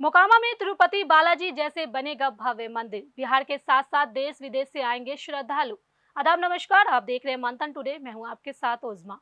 मोकामा में तिरुपति बालाजी जैसे बनेगा भव्य मंदिर। बिहार के साथ साथ देश विदेश से आएंगे श्रद्धालु। आदाब, नमस्कार। आप देख रहे हैं मंथन टुडे। मैं हूं आपके साथ उज़मा।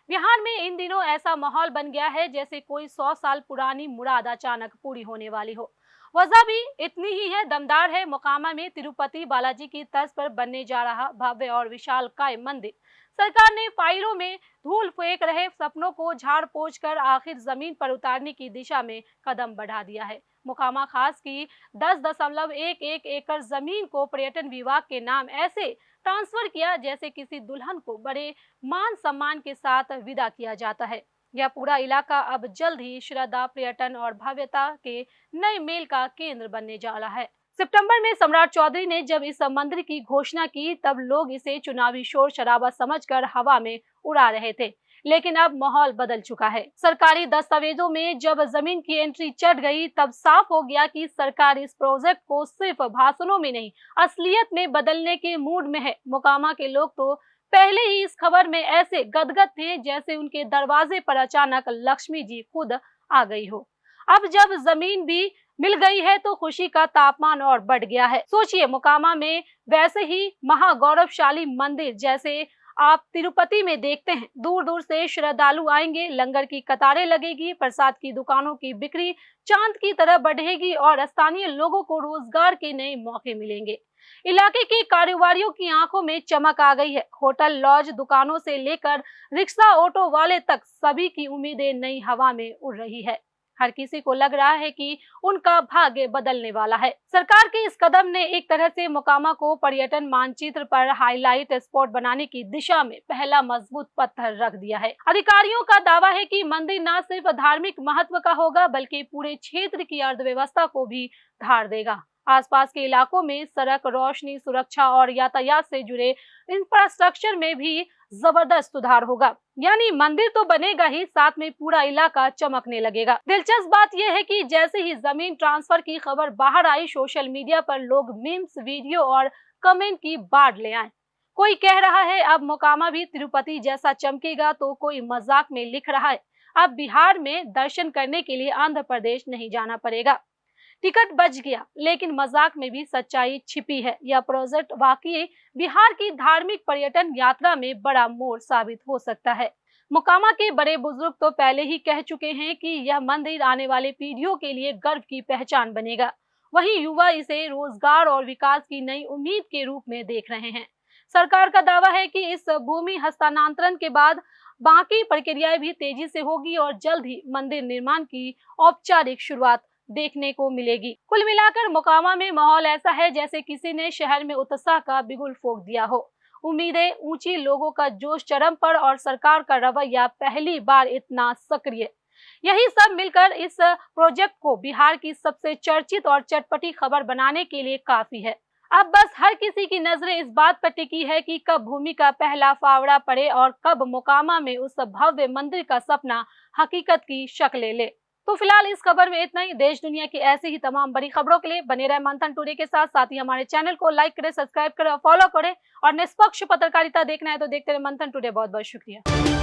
बिहार में इन दिनों ऐसा माहौल बन गया है जैसे कोई 100 साल पुरानी मुराद अचानक पूरी होने वाली हो। वजह भी इतनी ही है, दमदार है। मोकामा में तिरुपति बालाजी की तर्ज पर बनने जा रहा भव्य और विशालकाय मंदिर सरकार ने फाइलों में धूल फेंक रहे सपनों को झाड़ पोंछ कर आखिर जमीन पर उतारने की दिशा में कदम बढ़ा दिया है। मोकामा खास की 10.11 एकड़ जमीन को पर्यटन विभाग के नाम ऐसे ट्रांसफर किया जैसे किसी दुल्हन को बड़े मान सम्मान के साथ विदा किया जाता है। यह पूरा इलाका अब जल्द ही श्रद्धा, पर्यटन और भव्यता के नए मेल का केंद्र बनने जा रहा है। सितंबर में सम्राट चौधरी ने जब इस मंदिर की घोषणा की तब लोग इसे चुनावी शोर शराबा समझकर हवा में उड़ा रहे थे, लेकिन अब माहौल बदल चुका है। सरकारी दस्तावेजों में जब जमीन की एंट्री चढ़ गई तब साफ हो गया कि सरकार इस प्रोजेक्ट को सिर्फ भाषणों में नहीं, असलियत में बदलने के मूड में है। मोकामा के लोग तो पहले ही इस खबर में ऐसे गदगद थे जैसे उनके दरवाजे पर अचानक लक्ष्मी जी खुद आ गई हो। अब जब जमीन भी मिल गई है तो खुशी का तापमान और बढ़ गया है। सोचिए, मोकामा में वैसे ही महागौरवशाली मंदिर जैसे आप तिरुपति में देखते हैं, दूर दूर से श्रद्धालु आएंगे, लंगर की कतारें लगेगी, प्रसाद की दुकानों की बिक्री चांद की तरह बढ़ेगी और स्थानीय लोगों को रोजगार के नए मौके मिलेंगे। इलाके के कारोबारियों की आंखों में चमक आ गई है। होटल, लॉज, दुकानों से लेकर रिक्शा, ऑटो वाले तक सभी की उम्मीदें नई हवा में उड़ रही है। हर किसी को लग रहा है कि उनका भाग्य बदलने वाला है। सरकार के इस कदम ने एक तरह से मोकामा को पर्यटन मानचित्र पर हाईलाइट स्पॉट बनाने की दिशा में पहला मजबूत पत्थर रख दिया है। अधिकारियों का दावा है कि मंदिर न सिर्फ धार्मिक महत्व का होगा बल्कि पूरे क्षेत्र की अर्थव्यवस्था को भी धार देगा। आसपास के इलाकों में सड़क, रोशनी, सुरक्षा और यातायात से जुड़े इंफ्रास्ट्रक्चर में भी जबरदस्त सुधार होगा। यानी मंदिर तो बनेगा ही, साथ में पूरा इलाका चमकने लगेगा। दिलचस्प बात यह है कि जैसे ही जमीन ट्रांसफर की खबर बाहर आई, सोशल मीडिया पर लोग मीम्स, वीडियो और कमेंट की बाढ़ ले आए। कोई कह रहा है अब मोकामा भी तिरुपति जैसा चमकेगा, तो कोई मजाक में लिख रहा है अब बिहार में दर्शन करने के लिए आंध्र प्रदेश नहीं जाना पड़ेगा। टिकट बच गया, लेकिन मजाक में भी सच्चाई छिपी है। यह प्रोजेक्ट वाकई बिहार की धार्मिक पर्यटन यात्रा में बड़ा मोड़ साबित हो सकता है। मोकामा के बड़े बुजुर्ग तो पहले ही कह चुके हैं कि यह मंदिर आने वाले पीढ़ियों के लिए गर्व की पहचान बनेगा। वहीं युवा इसे रोजगार और विकास की नई उम्मीद के रूप में देख रहे हैं। सरकार का दावा है कि इस भूमि हस्तांतरण के बाद बाकी प्रक्रियाएं भी तेजी से होगी और जल्द ही मंदिर निर्माण की औपचारिक शुरुआत देखने को मिलेगी। कुल मिलाकर मोकामा में माहौल ऐसा है जैसे किसी ने शहर में उत्साह का बिगुल फूंक दिया हो। उम्मीदें ऊंची, लोगों का जोश चरम पर और सरकार का रवैया पहली बार इतना सक्रिय। यही सब मिलकर इस प्रोजेक्ट को बिहार की सबसे चर्चित और चटपटी खबर बनाने के लिए काफी है। अब बस हर किसी की नजरें इस बात पर टिकी है कि कब भूमि का पहला फावड़ा पड़े और कब मोकामा में उस भव्य मंदिर का सपना हकीकत की शक्ल ले। तो फिलहाल इस खबर में इतना ही। देश दुनिया की ऐसी ही तमाम बड़ी खबरों के लिए बने रहे मंथन टुडे के साथ। साथ ही हमारे चैनल को लाइक करें, सब्सक्राइब करें और फॉलो करें। और निष्पक्ष पत्रकारिता देखना है तो देखते रहे मंथन टुडे। बहुत बहुत शुक्रिया।